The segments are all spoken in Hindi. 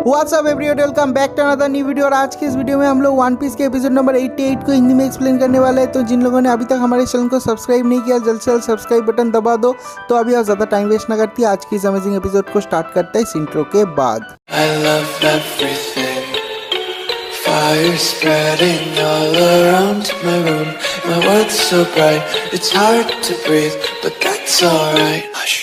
WhatsApp everyone, welcome back to another new video. और आज के इस वीडियो में हम लोग वन पीस के एपिसोड नंबर 88 को हिंदी में एक्सप्लेन करने वाले हैं। तो जिन लोगों ने अभी तक हमारे चैनल को सब्सक्राइब नहीं किया, जल्द से जल्द सब्सक्राइब बटन दबा दो। तो अभी और ज़्यादा टाइम वेस्ट ना करती, आज की इस अमेजिंग एपिसोड को स्टार्ट करते हैं इस इंट्रो के बाद। I love everything. Fire spreading all around my room. My world's so bright, it's hard to breathe, but that's alright. Hush.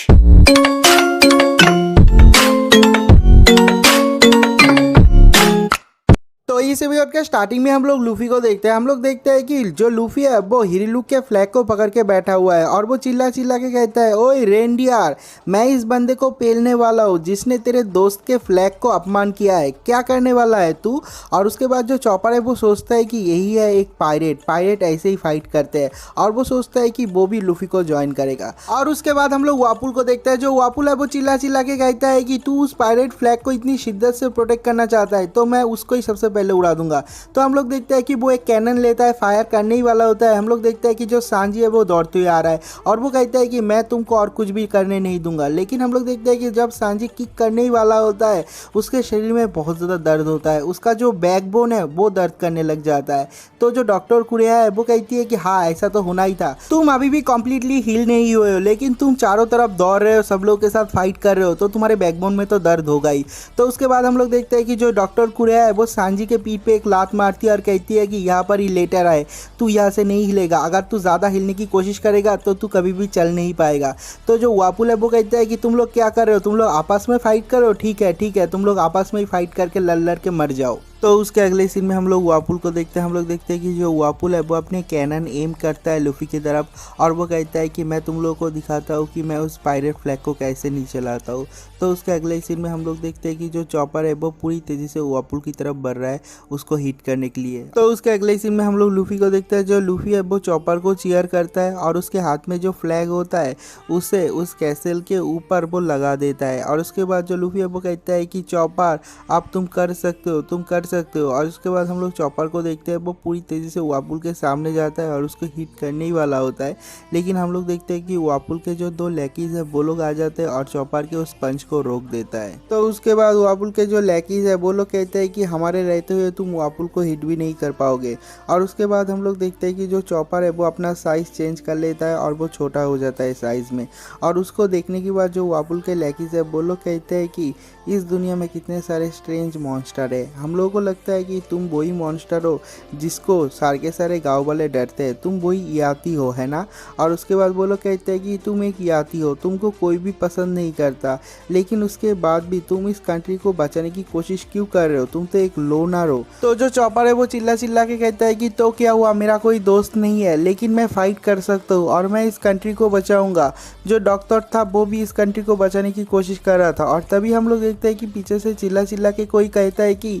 तो इस एपिसोड के स्टार्टिंग में हम लोग लूफी को देखते हैं। हम लोग देखते हैं कि जो लूफी है वो हिरीलुक के फ्लैग को पकड़ के बैठा हुआ है और वो चिल्ला चिल्ला के कहता है, ओए रेनडियर, मैं इस बंदे को पेलने वाला हूँ जिसने तेरे दोस्त के फ्लैग को अपमान किया है। क्या करने वाला है तू? और उसके बाद जो चॉपर है वो सोचता है कि यही है एक पायरेट ऐसे ही फाइट करते हैं और वो सोचता है कि वो भी लूफी को ज्वाइन करेगा। और उसके बाद हम लोग वापुल को देखते हैं। जो वापुल है वो चिल्ला चिल्ला के कहता है कि तू उस पायरेट फ्लैग को इतनी शिद्दत से प्रोटेक्ट करना चाहता है तो मैं उसको ही सबसे पहले उड़ा दूंगा। तो हम लोग देखते हैं कि वो एक कैनन लेता है, फायर करने ही वाला होता है। हम लोग देखते हैं कि जो सांजी है वो दौड़ते हुए आ रहा है और वो कहता है कि मैं तुमको और कुछ भी करने नहीं दूंगा। लेकिन हम लोग देखते हैं कि जब सांजी किक करने ही वाला होता है उसके शरीर में बहुत ज़्यादा दर्द होता है, उसका जो बैकबोन है वो दर्द करने लग जाता है। तो जो डॉक्टर कुरिया है वो कहती है कि हाँ ऐसा तो होना ही था, तुम अभी भी कम्प्लीटली हील नहीं हुए हो लेकिन तुम चारों तरफ दौड़ रहे हो, सब लोग के साथ फाइट कर रहे हो तो तुम्हारे बैकबोन में तो दर्द होगा ही। तो उसके बाद हम लोग देखते हैं कि जो डॉक्टर कुरिया है वो सांजी के पीठ पे एक लात मारती है और कहती है कि यहाँ पर ही लेटर आए, तू यहाँ से नहीं हिलेगा, अगर तू ज़्यादा हिलने की कोशिश करेगा तो तू कभी भी चल नहीं पाएगा। तो जो वापुल है वो कहता है कि तुम लोग क्या कर रहे हो, तुम लोग आपस में फाइट करो, ठीक है तुम लोग आपस में ही फाइट करके लड़ के मर जाओ। तो उसके अगले सीन में हम लोग वापुल को देखते हैं। हम लोग देखते हैं कि जो वापुल है वो अपने कैनन एम करता है लूफी की तरफ और वो कहता है कि मैं तुम लोगों को दिखाता हूँ कि मैं उस पायरेट फ्लैग को कैसे नहीं चलाता हूँ। तो उसके अगले सीन में हम लोग देखते हैं कि जो चॉपर है वो पूरी तेज़ी से वापुल की तरफ बढ़ रहा है उसको हिट करने के लिए। तो उसके अगले सीन में हम लोग लूफी को देखते हैं। जो लूफी है वो चॉपर को चीयर करता है और उसके हाथ में जो फ्लैग होता है उसे उस कैसल के ऊपर वो लगा देता है। और उसके बाद जो लूफी है वो कहता है कि चॉपर अब तुम कर सकते हो, तुम कर सकते हो। और उसके बाद हम लोग चॉपर को देखते हैं, वो पूरी तेज़ी से वापुल के सामने जाता है और उसको हिट करने ही वाला होता है। लेकिन हम लोग देखते हैं कि वापुल के जो दो लैकीज है वो लोग आ जाते हैं और चॉपर के उस पंच को रोक देता है। तो उसके बाद वापुल के जो लैकीज है वो लोग कहते हैं कि हमारे रहते हुए तुम वापुल को हिट भी नहीं कर पाओगे। और उसके बाद हम लोग देखते हैं कि जो चॉपर है वो अपना साइज़ चेंज कर लेता है और वो छोटा हो जाता है साइज़ में। और उसको देखने के बाद जो वापुल के लैकीज है वो लोग कहते हैं कि इस दुनिया में कितने सारे स्ट्रेंज मॉन्स्टर है, हम लोगों को लगता है कि तुम वही मॉन्स्टर हो जिसको सारे गांव वाले डरते हैं, तुम वही याती हो, है ना। और उसके बाद वो लोग कहते हैं कि तुम एक याती हो, तुमको कोई भी पसंद नहीं करता, लेकिन उसके बाद भी तुम इस कंट्री को बचाने की कोशिश क्यों कर रहे हो, तुम तो एक लोनर हो। तो जो चॉपर है वो चिल्ला चिल्ला के कहता है कि तो क्या हुआ, मेरा कोई दोस्त नहीं है लेकिन मैं फाइट कर सकता हूँ और मैं इस कंट्री को बचाऊंगा। जो डॉक्टर था वो भी इस कंट्री को बचाने की कोशिश कर रहा था। और तभी हम लोग देखते हैं कि पीछे से चिल्ला चिल्ला के कोई कहता है कि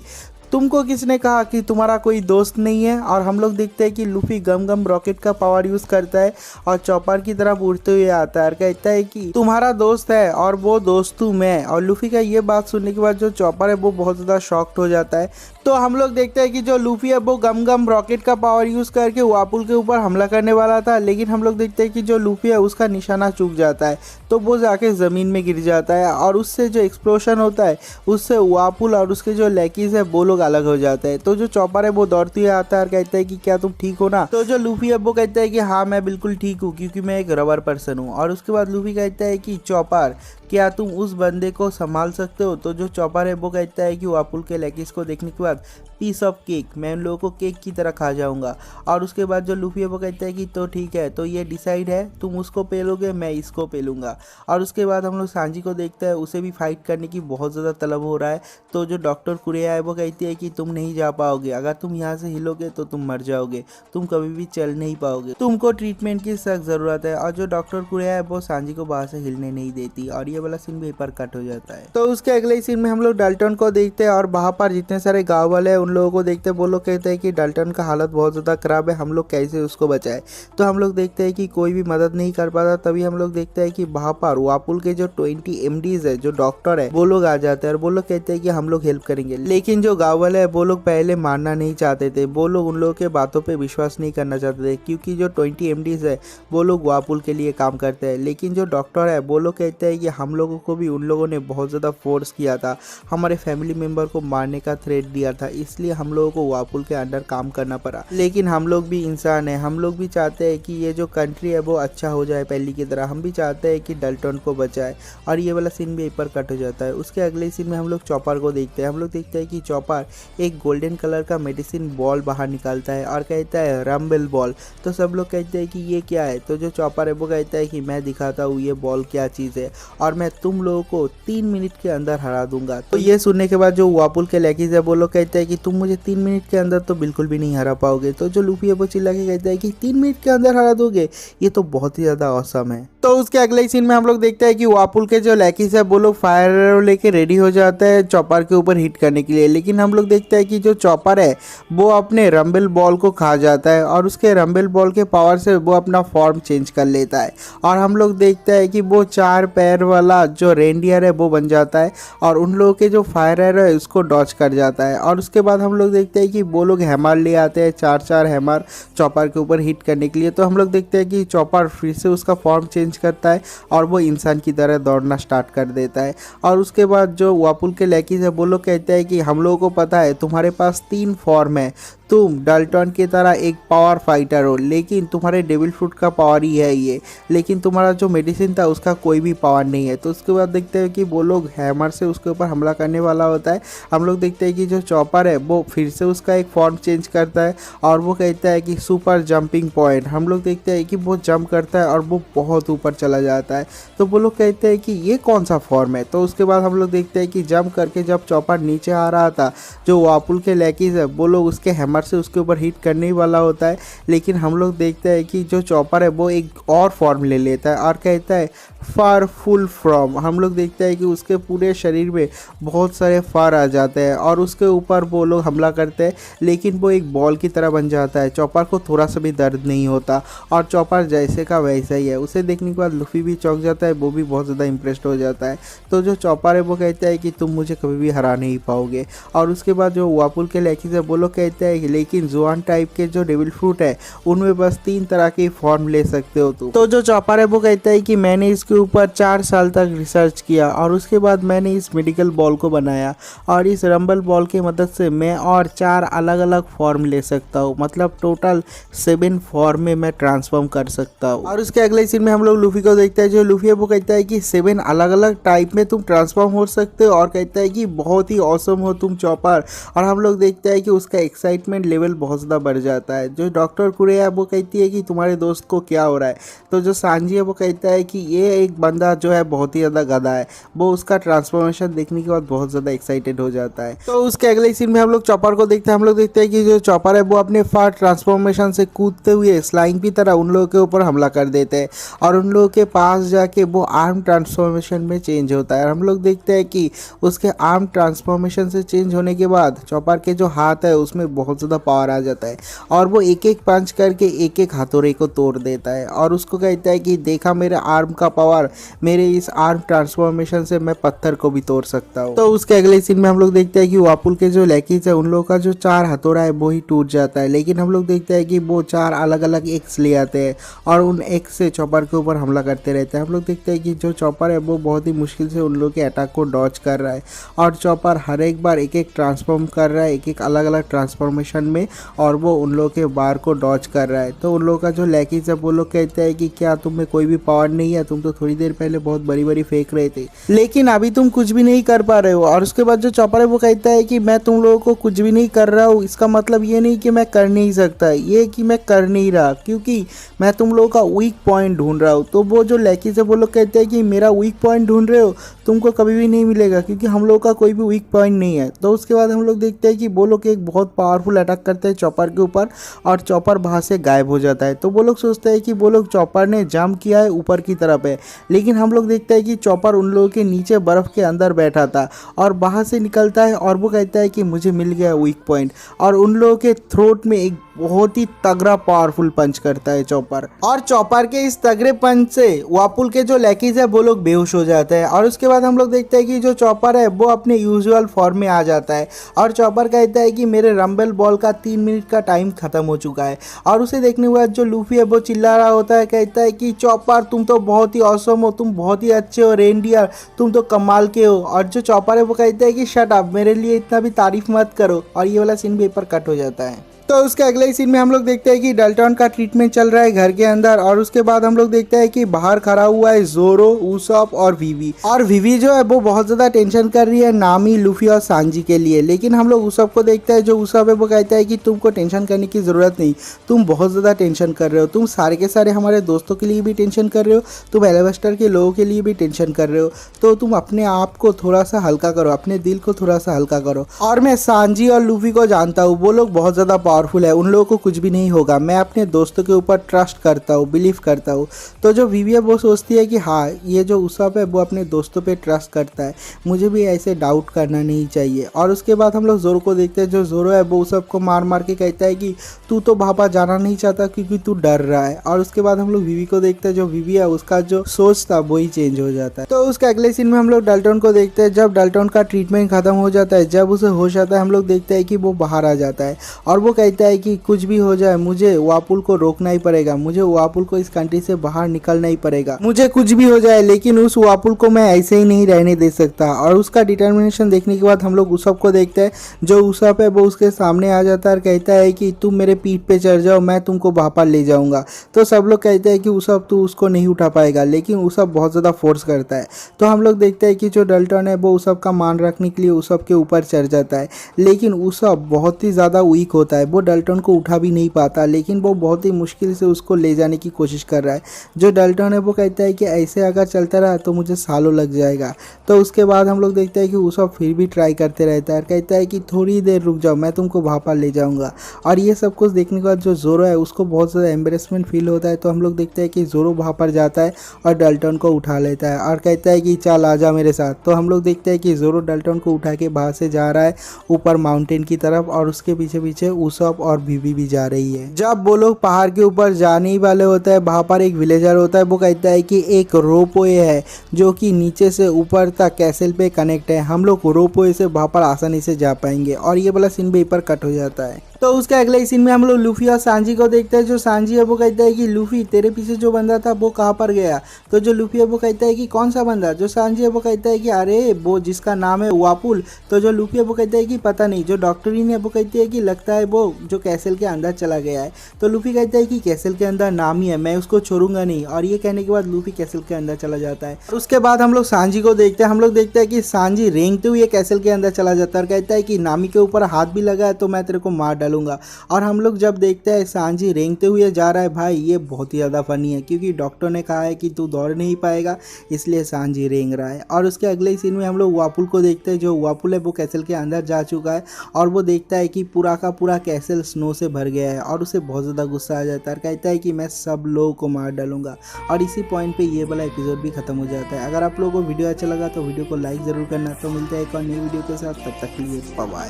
तुमको किसने कहा कि तुम्हारा कोई दोस्त नहीं है। और हम लोग देखते हैं कि लूफी गम रॉकेट का पावर यूज़ करता है और चॉपर की तरफ उड़ते हुए आता है और कहता है कि तुम्हारा दोस्त है और वो दोस्त हूँ मैं। और लूफी का ये बात सुनने के बाद जो चॉपर है वो बहुत ज़्यादा शॉक्ड हो जाता है। तो हम लोग देखते हैं कि जो लूफी है वो गम रॉकेट का पावर यूज़ करके वापुल के ऊपर हमला करने वाला था, लेकिन हम लोग देखते हैं कि जो लूफी है उसका निशाना चूक जाता है तो वो जाके ज़मीन में गिर जाता है और उससे जो एक्सप्लोशन होता है उससे वापुल और उसके जो लैकीज है वो लोग अलग हो जाता है। तो जो चॉपर है वो दौड़ते हुए आता है और कहता है कि क्या तुम ठीक हो ना। तो जो लूफी है वो कहता है कि हाँ मैं बिल्कुल ठीक हूँ क्योंकि मैं एक रबर पर्सन हूँ। और उसके बाद लूफी कहता है कि चॉपर क्या तुम उस बंदे को संभाल सकते हो। तो जो चॉपर है वो कहता है कि वापुल के लैकीज को देखने के बाद पीस ऑफ केक, मैं उन लोगों को केक की तरह खा जाऊंगा। और उसके बाद जो लूफी है वो कहता है कि तो ठीक है, तो ये डिसाइड है, तुम उसको पेलोगे मैं इसको पेलूंगा। और उसके बाद हम लोग सांजी को देखते हैं, उसे भी फाइट करने की बहुत ज़्यादा तलब हो रहा है। तो जो डॉक्टर कुरिया है वो कहती है कि तुम नहीं जा पाओगे, अगर तुम यहाँ से हिलोगे तो तुम मर जाओगे, तुम कभी भी चल नहीं पाओगे, तुमको ट्रीटमेंट की सख्त ज़रूरत है। और जो डॉक्टर कुरिया है वो सांजी को बाहर से हिलने नहीं देती और ये वाला सीन भी पर कट हो जाता है। तो उसके अगले सीन में हम लोग डाल्टन को देखते हैं और वहाँ पर जितने सारे गाँव वाले हैं उन लोगों को देखते हैं। वो लोग कहते हैं कि डाल्टन का हालत बहुत ज़्यादा ख़राब है, हम लोग कैसे उसको बचाएं। तो हम लोग देखते हैं कि कोई भी मदद नहीं कर पाता। तभी हम लोग देखते हैं कि वहाँ पर वापुल के जो 20 MDs है, जो डॉक्टर है, वो लोग आ जाते हैं और वो लोग कहते हैं कि हम लोग हेल्प करेंगे। लेकिन जो गाँव वाले हैं वो लोग पहले मानना नहीं चाहते थे, वो लोग उन लोगों के बातों पर विश्वास नहीं करना चाहते थे क्योंकि जो 20 MDs है वो लोग वापुल के लिए काम करते हैं। लेकिन जो डॉक्टर है वो लोग कहते हैं कि हम लोगों को भी उन लोगों ने बहुत ज़्यादा फोर्स किया था, हमारे फैमिली मेम्बर को मारने का थ्रेट दिया था, इसलिए हम लोगों को वापुल के अंडर काम करना पड़ा। लेकिन हम लोग भी इंसान हैं, हम लोग भी चाहते हैं कि ये जो कंट्री है वो अच्छा हो जाए पहले की तरह। हम भी चाहते हैं कि डल्टन को बचाए। और ये वाला सीन भी यहीं पर कट हो जाता है। उसके अगले सीन में हम लोग चॉपर को देखते हैं। हम लोग देखते हैं कि चॉपर एक गोल्डन कलर का मेडिसिन बॉल बाहर निकालता है और कहता है रंबल बॉल। तो सब लोग कहते हैं कि ये क्या है। तो जो चॉपर है वो कहता है कि मैं दिखाता हूँ ये बॉल क्या चीज़ है और मैं तुम लोगों को 3 मिनट के अंदर हरा दूंगा। तो ये सुनने के बाद जो वापुल के लैकीज है वो लोग कहते हैं कि तुम मुझे 3 मिनट के अंदर तो बिल्कुल भी नहीं हरा पाओगे। तो जो लूफी है वो चिल्ला के कहता है कि 3 मिनट के अंदर हरा दोगे, ये तो बहुत ही ज़्यादा औसम है। तो उसके अगले सीन में हम लोग देखते हैं कि वापुल के जो लैकीज है वो लोग फायर एरो लेके रेडी हो जाते हैं चॉपर के ऊपर हिट करने के लिए। लेकिन हम लोग देखते हैं कि जो चॉपर है वो अपने रंबल बॉल को खा जाता है और उसके रंबल बॉल के पावर से वो अपना फॉर्म चेंज कर लेता है। और हम लोग देखते हैं कि वो 4 पैर वाला जो रेंडियर है वो बन जाता है और उन लोगों के जो फायर एरो है उसको डॉच कर जाता है। और उसके बाद हम लोग देखते हैं कि वो लोग हैमर ले आते हैं, 4 हैमर चॉपर के ऊपर हिट करने के लिए। तो हम लोग देखते हैं कि चॉपर फिर से उसका फॉर्म चेंज करता है और वो इंसान की तरह दौड़ना स्टार्ट कर देता है। और उसके बाद जो वापुल के लैकीज है वो लोग कहते हैं कि हम लोगों को पता है तुम्हारे पास 3 फॉर्म है, तुम डल्टन की तरह एक पावर फाइटर हो, लेकिन तुम्हारे डेविल फ्रूट का पावर ही है ये, लेकिन तुम्हारा जो मेडिसिन था उसका कोई भी पावर नहीं है। तो उसके बाद देखते हैं कि वो लोग हैमर से उसके ऊपर हमला करने वाला होता है। हम लोग देखते हैं कि जो चॉपर है वो फिर से उसका एक फॉर्म चेंज करता है और वो कहता है कि सुपर जंपिंग पॉइंट। हम लोग देखते हैं कि वो जंप करता है और वो बहुत ऊपर चला जाता है। तो वो लोग कहते हैं कि ये कौन सा फॉर्म है। तो उसके बाद हम लोग देखते हैं कि जंप करके जब चॉपर नीचे आ रहा था, जो वापुल के लैकीज है वो लोग उसके हैमर से उसके ऊपर हिट करने ही वाला होता है। लेकिन हम लोग देखते हैं कि जो चॉपर है वो एक और फॉर्म ले लेता है और कहता है फार फुल फ्रॉम। हम लोग देखते हैं कि उसके पूरे शरीर में बहुत सारे फार आ जाते हैं और उसके ऊपर वो लोग हमला करते हैं, लेकिन वो एक बॉल की तरह बन जाता है। चॉपर को थोड़ा सा भी दर्द नहीं होता और चॉपर जैसे का वैसा ही है। उसे देखने के बाद लूफी भी चौंक जाता है, वो भी बहुत ज़्यादा इंप्रेस्ड हो जाता है। तो जो चॉपर है वो कहता है कि तुम मुझे कभी भी हरा नहीं पाओगे। और उसके बाद जो वापुल के लैकीज है वो लोग कहते हैं कि लेकिन जोआन टाइप के जो डेविल फ्रूट है उनमें बस 3 तरह के फॉर्म ले सकते हो तुम। तो जो चॉपर है वो कहता है कि मैंने इसके ऊपर 4 साल तक रिसर्च किया और उसके बाद मैंने इस मेडिकल बॉल को बनाया और इस रंबल बॉल की मदद से मैं और 4 अलग अलग फॉर्म ले सकता हूँ, मतलब टोटल 7 फॉर्म में मैं ट्रांसफॉर्म कर सकता हूँ। और उसके अगले सीन में हम लोग लूफी को देखते हैं। जो लूफी है वो कहता है कि 7 अलग अलग टाइप में तुम ट्रांसफॉर्म हो सकते हो और कहता है कि बहुत ही ऑसम हो तुम चॉपर। और हम लोग देखते हैं कि उसका एक्साइटमेंट लेवल बहुत ज़्यादा बढ़ जाता है। जो डॉक्टर कुरे है वो कहती है कि तुम्हारे दोस्त को क्या हो रहा है। तो जो सांजी है वो कहता है कि ये एक बंदा जो है बहुत ही ज़्यादा गधा है। वो उसका ट्रांसफॉर्मेशन देखने के बाद बहुत ज़्यादा एक्साइटेड हो जाता है। तो उसके अगले सीन में हम लोग चॉपर को देखते हैं। हम लोग देखते हैं कि जो चॉपर है वो अपने फार ट्रांसफॉर्मेशन से कूदते हुए स्लाइंग की तरह उन लोगों के ऊपर हमला कर देते हैं और उन लोगों के पास जाके वो आर्म ट्रांसफॉर्मेशन में चेंज होता है। हम लोग देखते हैं कि उसके आर्म ट्रांसफॉर्मेशन से चेंज होने के बाद चॉपर के जो हाथ है उसमें बहुत ज़्यादा पावर आ जाता है और वो एक एक पंच करके एक एक हथौड़े को तोड़ देता है और उसको कहता है कि देखा मेरे आर्म का पावर, मेरे इस आर्म ट्रांसफॉर्मेशन से मैं पत्थर को भी तोड़ सकता हूँ। तो उसके अगले सीन में हम लोग देखते हैं कि वापुल के जो लैकीज है उन लोगों का जो 4 हथौड़ा है वो ही टूट जाता है। लेकिन हम लोग देखते हैं कि वो 4 अलग अलग एक्स ले आते हैं और उन एक्स से चॉपर के ऊपर हमला करते रहते हैं। हम लोग देखते हैं कि जो चॉपर है वो बहुत ही मुश्किल से उन लोगों के अटैक को डॉच कर रहा है और चॉपर हर एक बार एक एक ट्रांसफॉर्म कर रहा है, एक एक अलग अलग ट्रांसफॉर्मेशन में, और वो उन लोगों के बार को डॉच कर रहा है। तो उन लोगों का जो लैकीज है वो लोग कहते हैं कि क्या तुम में कोई भी पावर नहीं है, तुम तो थोड़ी देर पहले बहुत बड़ी बड़ी फेंक रहे थे लेकिन अभी तुम कुछ भी नहीं कर पा रहे हो। और उसके बाद जो चॉपर है वो कहता है कि मैं तुम लोगों को कुछ भी नहीं कर रहा हूँ, इसका मतलब ये नहीं कि मैं कर नहीं सकता, ये कि मैं कर नहीं रहा, क्योंकि मैं तुम लोगों का वीक पॉइंट ढूंढ रहा हूँ। तो वो जो लैकीज है वो लोग कहते हैं कि मेरा वीक पॉइंट ढूंढ रहे हो, तुमको कभी भी नहीं मिलेगा क्योंकि हम लोग का कोई भी वीक पॉइंट नहीं है। तो उसके बाद हम लोग देखते हैं कि वो लोग एक बहुत पावरफुल अटैक करते हैं चॉपर के ऊपर और चॉपर वहाँ से गायब हो जाता है। तो वो लोग सोचते हैं कि वो लोग चॉपर ने जंप किया है ऊपर की तरफ है, लेकिन हम लोग देखते हैं कि चॉपर उन लोगों के नीचे बर्फ़ के अंदर बैठा था और बाहर से निकलता है और वो कहता है कि मुझे मिल गया वीक पॉइंट और उन लोगों के थ्रोट में एक बहुत ही तगड़ा पावरफुल पंच करता है चॉपर। और चॉपर के इस तगड़े पंच से वापुल के जो लैकीज है वो लोग बेहोश हो जाते हैं। और उसके बाद हम लोग देखते हैं कि जो चॉपर है वो अपने यूजुअल फॉर्म में आ जाता है और चॉपर कहता है कि मेरे रंबल बॉल बॉल का 3 मिनट का टाइम खत्म हो चुका है। और उसे देखने के बाद जो लूफी है वो चिल्ला रहा होता है, कहता है कि चॉपर तुम तो बहुत ही ऑसम हो, तुम बहुत ही अच्छे हो, रेनडियर तुम तो कमाल के हो। और जो चॉपर है वो कहता है कि शट अप, मेरे लिए इतना भी तारीफ मत करो। और ये वाला सीन भी ऊपर कट हो जाता है। तो उसके अगले ही सीन में हम लोग देखते हैं कि डल्टन का ट्रीटमेंट चल रहा है घर के अंदर। और उसके बाद हम लोग देखते हैं कि बाहर खड़ा हुआ है जोरो, उसॉप और विवी। और विवी जो है वो बहुत ज़्यादा टेंशन कर रही है नामी, लूफी और सांजी के लिए। लेकिन हम लोग उसॉप को देखते हैं, जो उसॉप है वो कहता है कि तुमको टेंशन करने की ज़रूरत नहीं, तुम बहुत ज़्यादा टेंशन कर रहे हो, तुम सारे के सारे हमारे दोस्तों के लिए भी टेंशन कर रहे हो, तुम एलेवेस्टर के लोगों के लिए भी टेंशन कर रहे हो। तो तुम अपने आप को थोड़ा सा हल्का करो, अपने दिल को थोड़ा सा हल्का करो। और मैं सांजी और लूफी को जानता हूँ, वो लोग बहुत ज़्यादा पावरफुल है, उन लोगों को कुछ भी नहीं होगा। मैं अपने दोस्तों के ऊपर ट्रस्ट करता हूँ, बिलीव करता हूँ। तो जो विवी है वो सोचती है कि हाँ, ये जो उसॉप है वो अपने दोस्तों पे ट्रस्ट करता है, मुझे भी ऐसे डाउट करना नहीं चाहिए। और उसके बाद हम लोग जोरो को देखते हैं, जो जोरो है वो उसॉप को मार मार के कहता है कि तू तो वहाँ पर जाना नहीं चाहता क्योंकि तू डर रहा है। और उसके बाद हम लोग विवी को देखते हैं, जो विवी है उसका जो सोच था वही चेंज हो जाता है। तो उसके अगले सीन में हम लोग डल्टन को देखते हैं, जब डल्टन का ट्रीटमेंट खत्म हो जाता है, जब उसे होश आता है, हम लोग देखते हैं कि वो बाहर आ जाता है। और वो कहता है कि कुछ भी हो जाए मुझे वापुल को रोकना ही पड़ेगा, मुझे वापुल को इस कंट्री से बाहर निकलना ही पड़ेगा, मुझे कुछ भी हो जाए लेकिन उस वापुल को मैं ऐसे ही नहीं रहने दे सकता। और उसका डिटर्मिनेशन देखने के बाद हम लोग उसॉप को देखते हैं, जो उसॉप है वो उसके सामने आ जाता है और कहता है कि तुम मेरे पीठ पे चढ़ जाओ, मैं तुमको वहाँ पर ले जाऊंगा। तो सब लोग कहते हैं कि उसॉप तू उसको नहीं उठा पाएगा, लेकिन उसॉप बहुत ज़्यादा फोर्स करता है। तो हम लोग देखते हैं कि जो डल्टन है वो उसॉप का मान रखने के लिए उसॉप के ऊपर चढ़ जाता है, लेकिन उसॉप बहुत ही ज़्यादा वीक होता है, वो डल्टन को उठा भी नहीं पाता, लेकिन वो बहुत ही मुश्किल से उसको ले जाने की कोशिश कर रहा है। जो डल्टन है वो कहता है कि ऐसे अगर चलता रहा तो मुझे सालों लग जाएगा। तो उसके बाद हम लोग देखते हैं कि उसॉप फिर भी ट्राई करते रहता है और कहता है कि थोड़ी देर रुक जाओ, मैं तुमको वहाँ पर ले जाऊँगा। और ये सब कुछ देखने के बाद जो जोरो है उसको बहुत ज़्यादा एम्बेरसमेंट फील होता है। तो हम लोग देखते हैं कि जोरो वहाँ पर जाता है और डल्टन को उठा लेता है और कहता है कि चल आजा मेरे साथ। तो हम लोग देखते हैं कि जोरो डल्टन को उठा के बाहर से जा रहा है ऊपर माउंटेन की तरफ, और उसके पीछे पीछे उसॉप और विवी भी जा रही है। जब वो लोग पहाड़ के ऊपर जाने ही वाले होता है, वहाँ पर एक विलेजर होता है, वो कहता है कि एक रोपवे है जो कि नीचे से ऊपर तक कैसल पे कनेक्ट है, हम लोग रोपवे से वहाँ पर आसानी से जा पाएंगे। और ये वाला सीन भी ऊपर कट हो जाता है। तो उसके अगले सीन में हम लोग लूफी और सांजी को देखते हैं। जो सांजी है वो कहता है कि लूफी तेरे पीछे जो बंदा था वो कहाँ पर गया। तो जो लूफी है वो कहता है कि कौन सा बंदा। जो सांजी है वो कहता है कि अरे वो जिसका नाम है वापुल। तो जो लूफी है वो कहता है कि पता नहीं। जो डॉक्टरीन है वो कहती है कि लगता है वो जो कैसल के अंदर चला गया है। तो लूफी कहता है कि कैसल के अंदर नाम ही है, मैं उसको छोड़ूंगा नहीं। और ये कहने के बाद लूफी कैसल के अंदर चला जाता है। और उसके बाद हम लोग सांजी को देखते हैं। हम लोग देखते हैं कि सांजी रेंगते हुए कैसल के अंदर चला जाता है और कहता है कि नामी के ऊपर हाथ भी लगा है तो मैं तेरे को मार डालूंगा। और हम लोग जब देखते हैं सांजी रेंगते हुए जा रहा है, भाई ये बहुत ही ज़्यादा फनी है क्योंकि डॉक्टर ने कहा है कि तू दौड़ नहीं पाएगा, इसलिए सांजी रेंग रहा है। और उसके अगले सीन में हम लोग वापुल को देखते हैं। जो वापुल है वो कैसल के अंदर जा चुका है और वो देखता है कि पूरा का पूरा कैसल स्नो से भर गया है और उसे बहुत ज़्यादा गुस्सा आ जाता है और कहता है कि मैं सब लोगों को मार डालूंगा। और इसी पॉइंट पे ये वाला एपिसोड भी खत्म हो जाता है। अगर आप लोगों को वीडियो अच्छा लगा तो वीडियो को लाइक ज़रूर करना। तो मिलते हैं एक और नई वीडियो के साथ, तब तक के लिए बाय बाय।